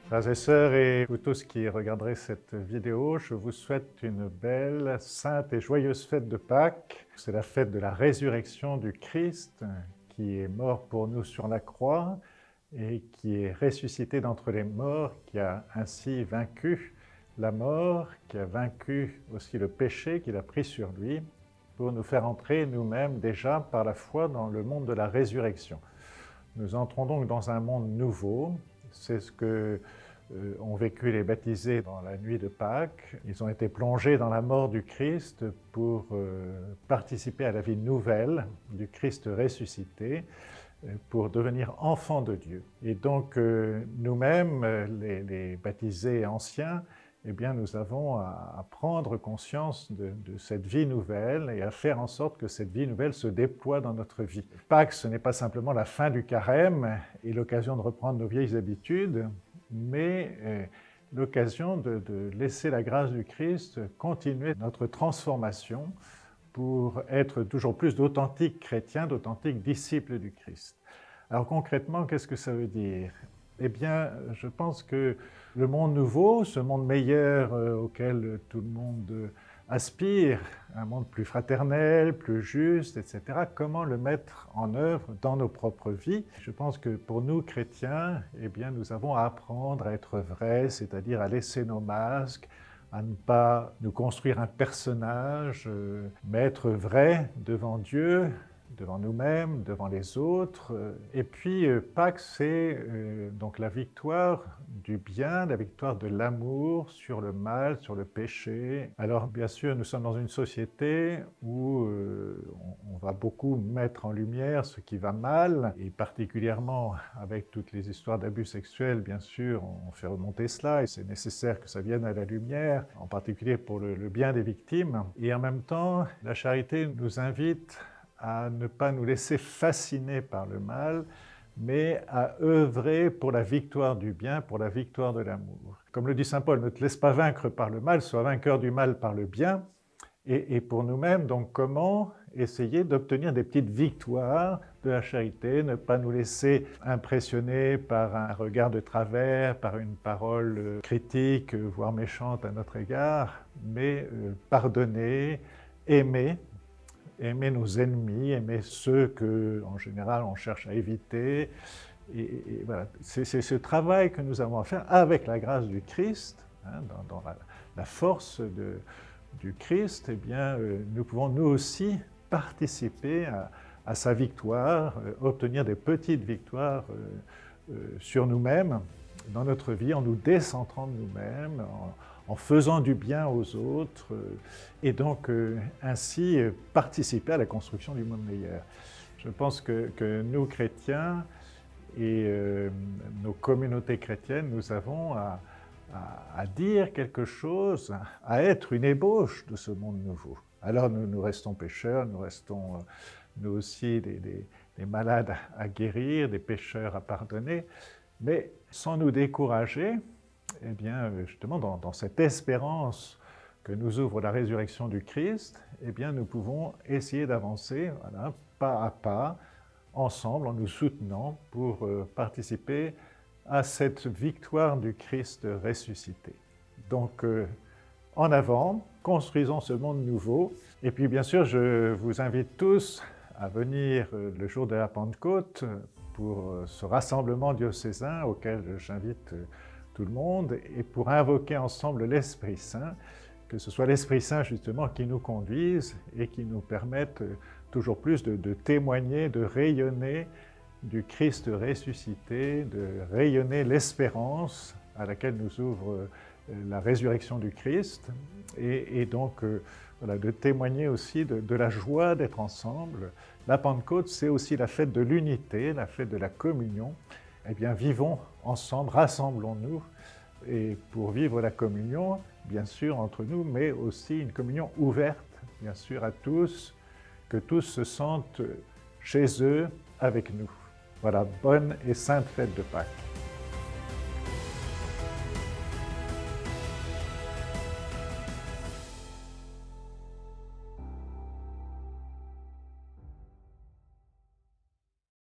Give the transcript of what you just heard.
Frères et sœurs et vous tous qui regarderez cette vidéo, je vous souhaite une belle, sainte et joyeuse fête de Pâques. C'est la fête de la résurrection du Christ qui est mort pour nous sur la croix et qui est ressuscité d'entre les morts, qui a ainsi vaincu la mort, qui a vaincu aussi le péché qu'il a pris sur lui pour nous faire entrer nous-mêmes déjà par la foi dans le monde de la résurrection. Nous entrons donc dans un monde nouveau. C'est ce que ont vécu les baptisés dans la nuit de Pâques. Ils ont été plongés dans la mort du Christ pour participer à la vie nouvelle du Christ ressuscité, pour devenir enfants de Dieu. Et donc nous-mêmes, les baptisés anciens, eh bien, nous avons à prendre conscience de cette vie nouvelle et à faire en sorte que cette vie nouvelle se déploie dans notre vie. Pâques, ce n'est pas simplement la fin du carême et l'occasion de reprendre nos vieilles habitudes, mais l'occasion de laisser la grâce du Christ continuer notre transformation pour être toujours plus d'authentiques chrétiens, d'authentiques disciples du Christ. Alors concrètement, qu'est-ce que ça veut dire ? Eh bien, je pense que le monde nouveau, ce monde meilleur auquel tout le monde aspire, un monde plus fraternel, plus juste, etc., comment le mettre en œuvre dans nos propres vies? Je pense que pour nous, chrétiens, eh bien, nous avons à apprendre à être vrais, c'est-à-dire à laisser nos masques, à ne pas nous construire un personnage, mais être vrai devant Dieu, devant nous-mêmes, devant les autres. Et puis Pâques, c'est donc la victoire du bien, la victoire de l'amour sur le mal, sur le péché. Alors bien sûr, nous sommes dans une société où on va beaucoup mettre en lumière ce qui va mal, et particulièrement avec toutes les histoires d'abus sexuels, bien sûr, on fait remonter cela, et c'est nécessaire que ça vienne à la lumière, en particulier pour le bien des victimes. Et en même temps, la charité nous invite à ne pas nous laisser fasciner par le mal, mais à œuvrer pour la victoire du bien, pour la victoire de l'amour. Comme le dit saint Paul, ne te laisse pas vaincre par le mal, sois vainqueur du mal par le bien. Et pour nous-mêmes, donc comment essayer d'obtenir des petites victoires de la charité, ne pas nous laisser impressionner par un regard de travers, par une parole critique, voire méchante à notre égard, mais pardonner, aimer nos ennemis, aimer ceux qu'en général on cherche à éviter. Et voilà, c'est ce travail que nous avons à faire avec la grâce du Christ, hein, dans la force du Christ. Eh bien, nous pouvons nous aussi participer à sa victoire, obtenir des petites victoires sur nous-mêmes, dans notre vie, en nous décentrant de nous-mêmes, en faisant du bien aux autres, et donc ainsi participer à la construction du monde meilleur. Je pense que nous, chrétiens, et nos communautés chrétiennes, nous avons à dire quelque chose, à être une ébauche de ce monde nouveau. Alors nous restons pécheurs, nous restons nous aussi des malades à guérir, des pécheurs à pardonner, mais sans nous décourager, eh bien, justement, dans cette espérance que nous ouvre la résurrection du Christ, eh bien, nous pouvons essayer d'avancer, voilà, pas à pas, ensemble, en nous soutenant pour participer à cette victoire du Christ ressuscité. Donc, en avant, construisons ce monde nouveau. Et puis, bien sûr, je vous invite tous à venir le jour de la Pentecôte pour ce rassemblement diocésain auquel j'invite tout le monde, et pour invoquer ensemble l'Esprit Saint, que ce soit l'Esprit Saint justement qui nous conduise et qui nous permette toujours plus de témoigner, de rayonner du Christ ressuscité, de rayonner l'espérance à laquelle nous ouvre la résurrection du Christ, et donc voilà, de témoigner aussi de la joie d'être ensemble. La Pentecôte, c'est aussi la fête de l'unité, la fête de la communion. Eh bien, vivons ensemble, rassemblons-nous, et pour vivre la communion, bien sûr, entre nous, mais aussi une communion ouverte, bien sûr, à tous, que tous se sentent chez eux avec nous. Voilà, bonne et sainte fête de Pâques.